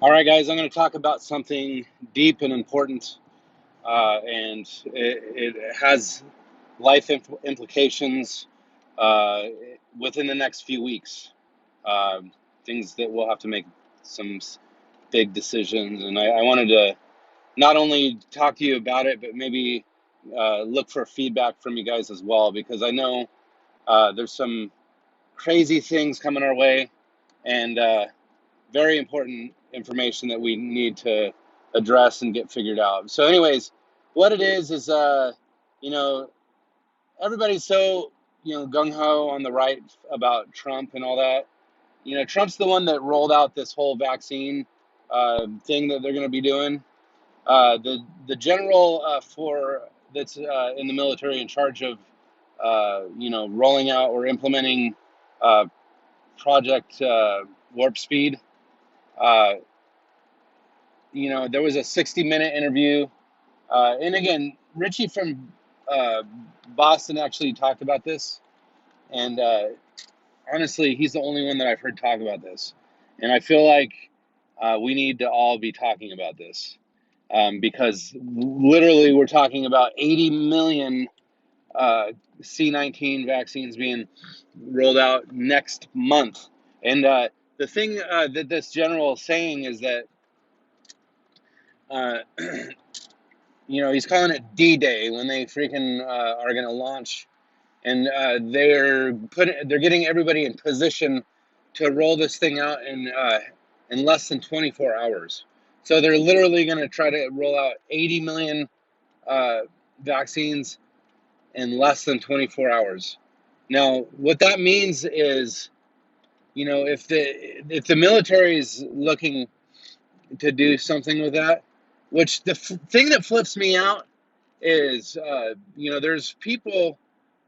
All right, guys, I'm going to talk about something deep and important, and it has life implications uh, within the next few weeks. Um Things that we'll have to make some big decisions, and I wanted to not only talk to you about it, but maybe look for feedback from you guys as well, because I know there's some crazy things coming our way, and very important information that we need to address and get figured out. So, anyways, what it is, you know, everybody's so, gung ho on the right about Trump and all that. Trump's the one that rolled out this whole vaccine thing that they're going to be doing. The general for that's in the military in charge of, rolling out or implementing uh, Project Warp Speed. Uh, there was a 60-minute interview. And again, Richie from uh, Boston actually talked about this. And honestly, he's the only one that I've heard talk about this. And I feel like we need to all be talking about this because literally we're talking about 80 million C-19 vaccines being rolled out next month. And the thing that this general is saying is that uh, he's calling it D-Day when they freaking are going to launch, and they're getting everybody in position to roll this thing out in less than 24 hours. So they're literally going to try to roll out 80 million uh, vaccines in less than 24 hours. Now, what that means is, if the military is looking to do something with that, which thing that flips me out is, there's people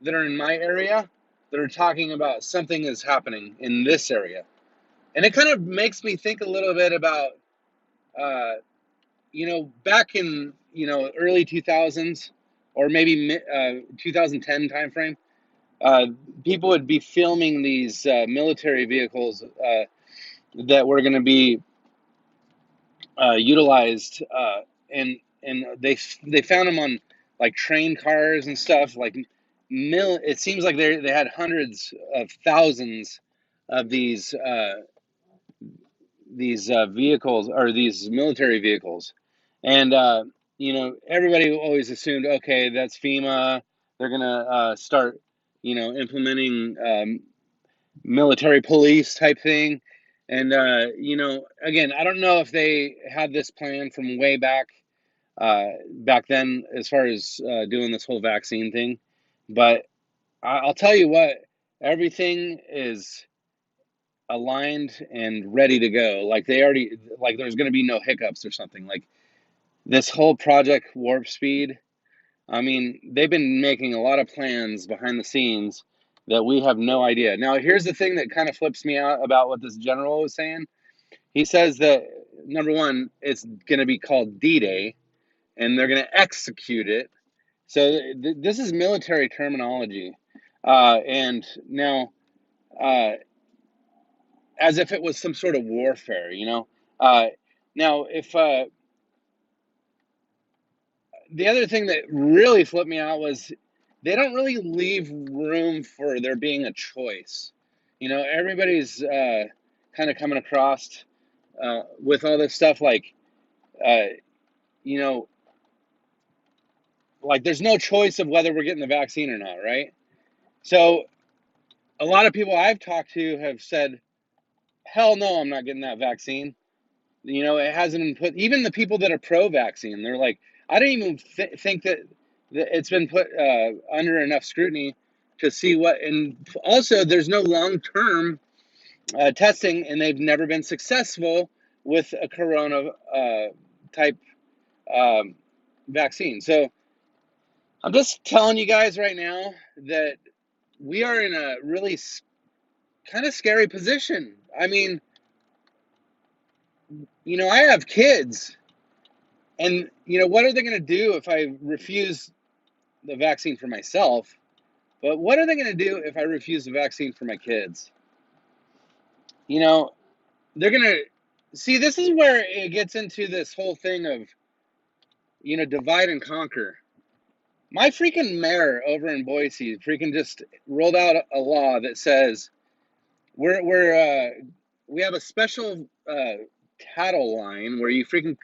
that are in my area that are talking about something is happening in this area. And it kind of makes me think a little bit about, uh, back in, early 2000s or maybe 2010 timeframe, uh, people would be filming these military vehicles that were going to be utilized, and they found them on like train cars and stuff. Like it seems like they had hundreds of thousands of these vehicles, or these military vehicles, and everybody always assumed, okay, that's FEMA. They're gonna start, implementing military police type thing. And, again, I don't know if they had this plan from way back then as far as doing this whole vaccine thing. But I'll tell you what, everything is aligned and ready to go. Like like there's going to be no hiccups or something. Like this whole Project Warp Speed, I mean, they've been making a lot of plans behind the scenes that we have no idea. Now, here's the thing that kind of flips me out about what this general was saying. He says that, number one, it's going to be called D-Day, and they're going to execute it. So this is military terminology, and now, uh, as if it was some sort of warfare. Uh, Now, if the other thing that really flipped me out was they don't really leave room for there being a choice. Everybody's kind of coming across with all this stuff like, uh, you know, like there's no choice of whether we're getting the vaccine or not, right? So a lot of people I've talked to have said, hell no, I'm not getting that vaccine. It hasn't been put, even the people that are pro-vaccine, they're like, I don't even think that it's been put under enough scrutiny to see what, and also there's no long-term testing, and they've never been successful with a corona type um, vaccine. So I'm just telling you guys right now that we are in a really kind of scary position. I mean, I have kids, and what are they going to do if I refuse the vaccine for myself? But what are they going to do if I refuse the vaccine for my kids? You know, they're going to. See, this is where it gets into this whole thing of, divide and conquer. My freaking mayor over in Boise freaking just rolled out a law that says we have a special tattle line where you freaking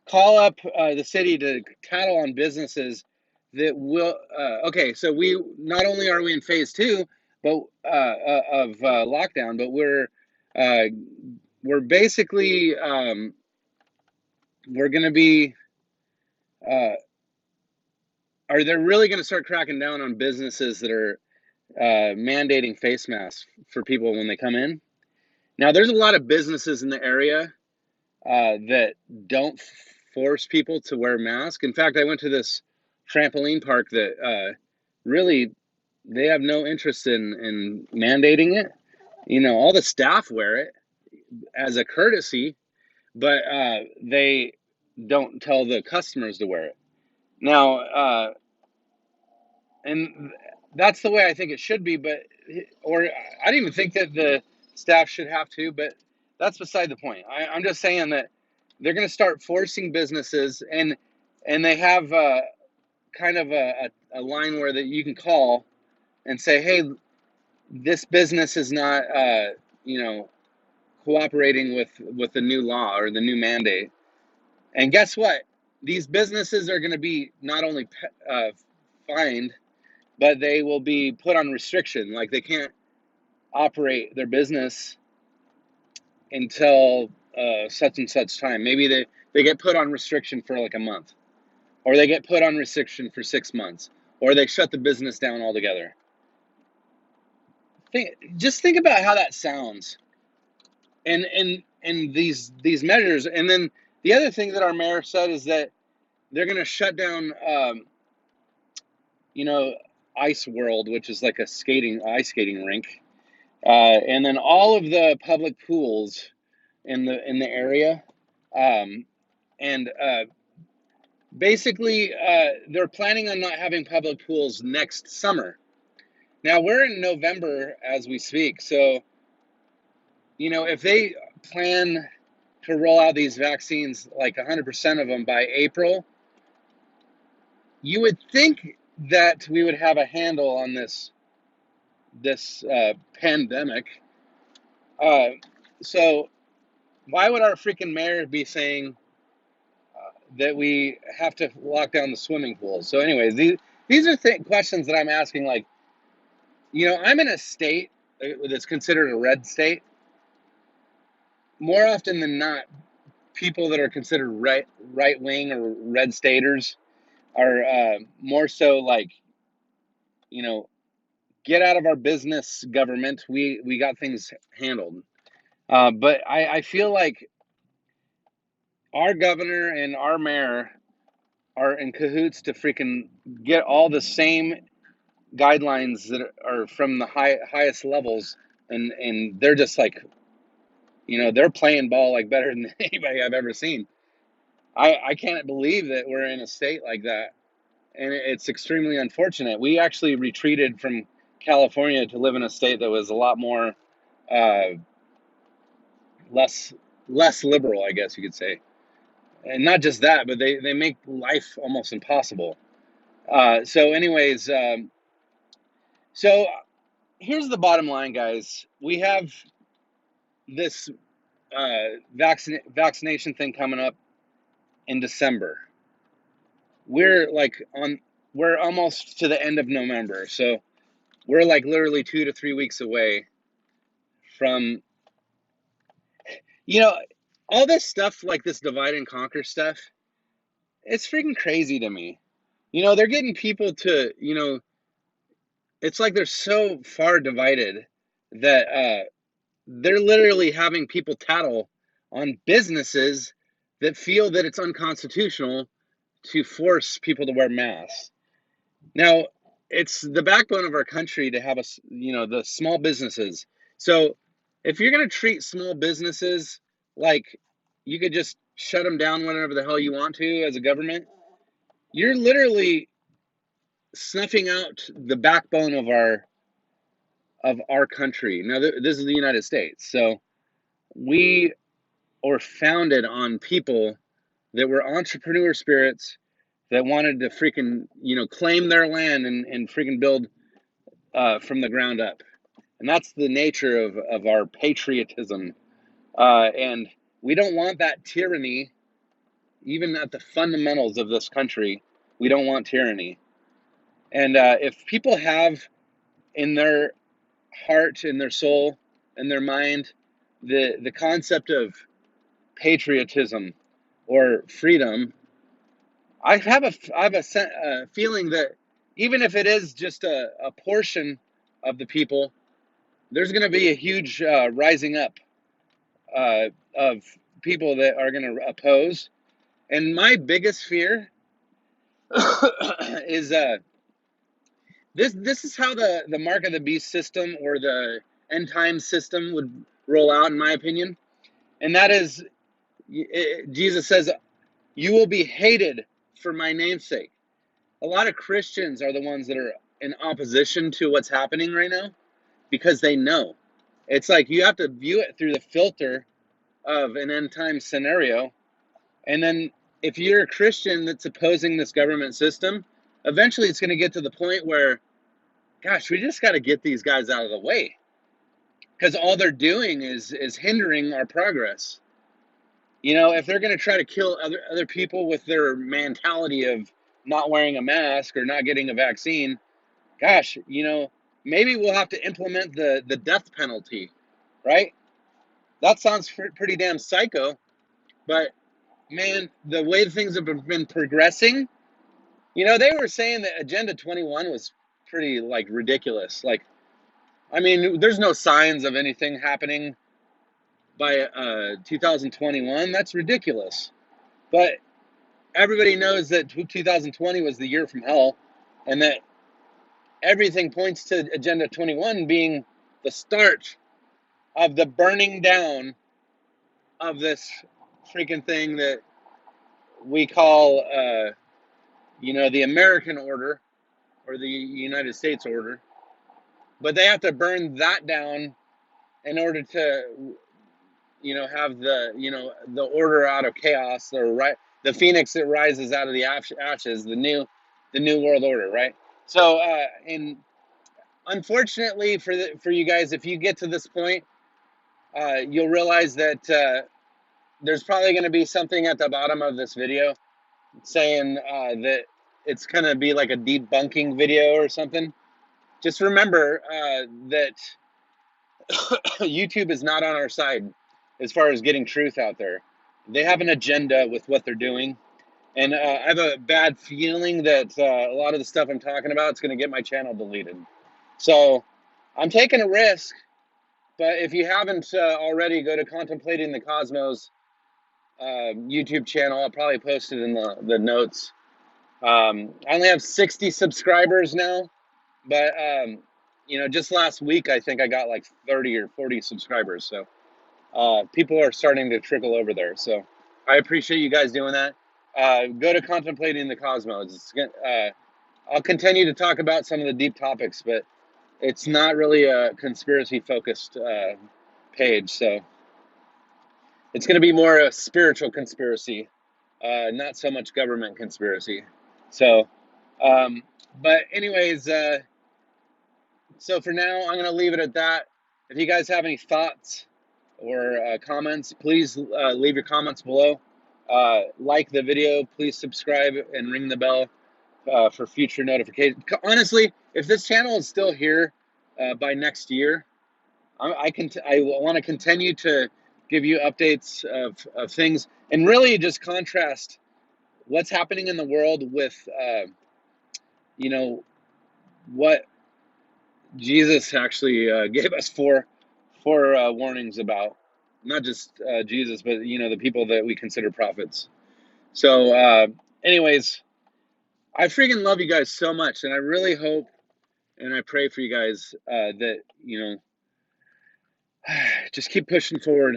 call up the city to tattle on businesses that will. Okay, so we not only are we in phase 2, but of lockdown, but uh, we're basically we're going to be. Uh, are they really going to start cracking down on businesses that are mandating face masks for people when they come in? Now, there's a lot of businesses in the area that don't force people to wear masks. In fact, I went to this trampoline park that really they have no interest in mandating it. All the staff wear it as a courtesy, but they don't tell the customers to wear it. Now, and that's the way I think it should be, but or I don't even think that the staff should have to, but that's beside the point. I'm just saying that they're going to start forcing businesses, and they have kind of a line where that you can call and say, hey, this business is not you know cooperating with the new law or the new mandate. And guess what? These businesses are going to be not only fined, but they will be put on restriction. Like they can't operate their business until such and such time. Maybe they get put on restriction for like a month, or they get put on restriction for 6 months, or they shut the business down altogether. Just think about how that sounds, and these measures. And then the other thing that our mayor said is that they're going to shut down, you know, Ice World, which is like a ice skating rink, and then all of the public pools in the area, um, and basically they're planning on not having public pools next summer. Now we're in November as we speak, so if they plan to roll out these vaccines like 100% of them by April, you would think that we would have a handle on this pandemic. Uh, so why would our freaking mayor be saying that we have to lock down the swimming pools? So, anyways, these are questions that I'm asking. Like, I'm in a state that's considered a red state. More often than not, people that are considered right wing or red staters are more so like, you know, get out of our business, government. We got things handled. But I feel like our governor and our mayor are in cahoots to freaking get all the same guidelines that are from the highest levels, and they're just like, they're playing ball like better than anybody I've ever seen. I can't believe that we're in a state like that, and it's extremely unfortunate. We actually retreated from California to live in a state that was a lot more uh, less less liberal, I guess you could say. And not just that, but they make life almost impossible. So anyways, so here's the bottom line, guys. We have this vaccination thing coming up in December. We're like we're almost to the end of November, so we're like literally 2 to 3 weeks away from, you know, all this stuff, like this divide and conquer stuff. It's freaking crazy to me. They're getting people to, it's like they're so far divided that they're literally having people tattle on businesses that feel that it's unconstitutional to force people to wear masks. Now, it's the backbone of our country to have the small businesses. So if you're going to treat small businesses like you could just shut them down whenever the hell you want to as a government, you're literally snuffing out the backbone of our country. Now, this is the United States, so we or founded on people that were entrepreneur spirits that wanted to freaking, claim their land and freaking build from the ground up. And that's the nature of our patriotism. And we don't want that tyranny, even at the fundamentals of this country. We don't want tyranny. And if people have in their heart, in their soul, in their mind, the concept of patriotism or freedom, I have a feeling that even if it is just a portion of the people, there's going to be a huge rising up of people that are going to oppose. And my biggest fear is this is how the mark of the beast system or the end time system would roll out, in my opinion. And that is, Jesus says, you will be hated for my name's sake. A lot of Christians are the ones that are in opposition to what's happening right now because they know. It's like you have to view it through the filter of an end time scenario. And then if you're a Christian that's opposing this government system, eventually it's going to get to the point where, gosh, we just got to get these guys out of the way, because all they're doing is hindering our progress. If they're going to try to kill other people with their mentality of not wearing a mask or not getting a vaccine, gosh, maybe we'll have to implement the death penalty, right? That sounds pretty damn psycho, but man, the way things have been progressing, they were saying that Agenda 21 was pretty like ridiculous. Like, I mean, there's no signs of anything happening by 2021. That's ridiculous. But everybody knows that 2020 was the year from hell, and that everything points to Agenda 21 being the start of the burning down of this freaking thing that we call, the American order or the United States order. But they have to burn that down in order to, have the order out of chaos, or right, the phoenix that rises out of the ashes, the new world order, right? So, and unfortunately for you guys, if you get to this point, you'll realize that there's probably going to be something at the bottom of this video saying that it's going to be like a debunking video or something. Just remember that YouTube is not on our side as far as getting truth out there. They have an agenda with what they're doing. And I have a bad feeling that a lot of the stuff I'm talking about is going to get my channel deleted. So I'm taking a risk. But if you haven't already, go to Contemplating the Cosmos YouTube channel. I'll probably post it in the notes. I only have 60 subscribers now. But, just last week, I think I got like 30 or 40 subscribers. So people are starting to trickle over there. So I appreciate you guys doing that. Go to Contemplating the Cosmos. I'll continue to talk about some of the deep topics, but it's not really a conspiracy-focused page. So it's going to be more a spiritual conspiracy, not so much government conspiracy. So, but anyways, so for now, I'm going to leave it at that. If you guys have any thoughts or comments, please leave your comments below. Like the video, please subscribe and ring the bell for future notifications. Honestly, if this channel is still here by next year, I want to continue to give you updates of things and really just contrast what's happening in the world with, what Jesus actually gave us four warnings about. Not just Jesus, but the people that we consider prophets. So, anyways, I freaking love you guys so much, and I really hope and I pray for you guys that just keep pushing forward.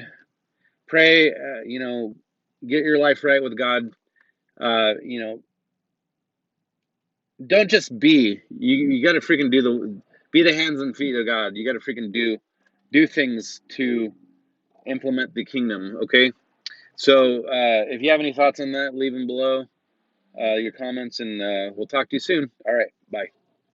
Pray, get your life right with God. Don't just be. You got to freaking be the hands and feet of God. You got to freaking do things to implement the kingdom. Okay. So if you have any thoughts on that, leave them below, your comments, and we'll talk to you soon. All right, bye.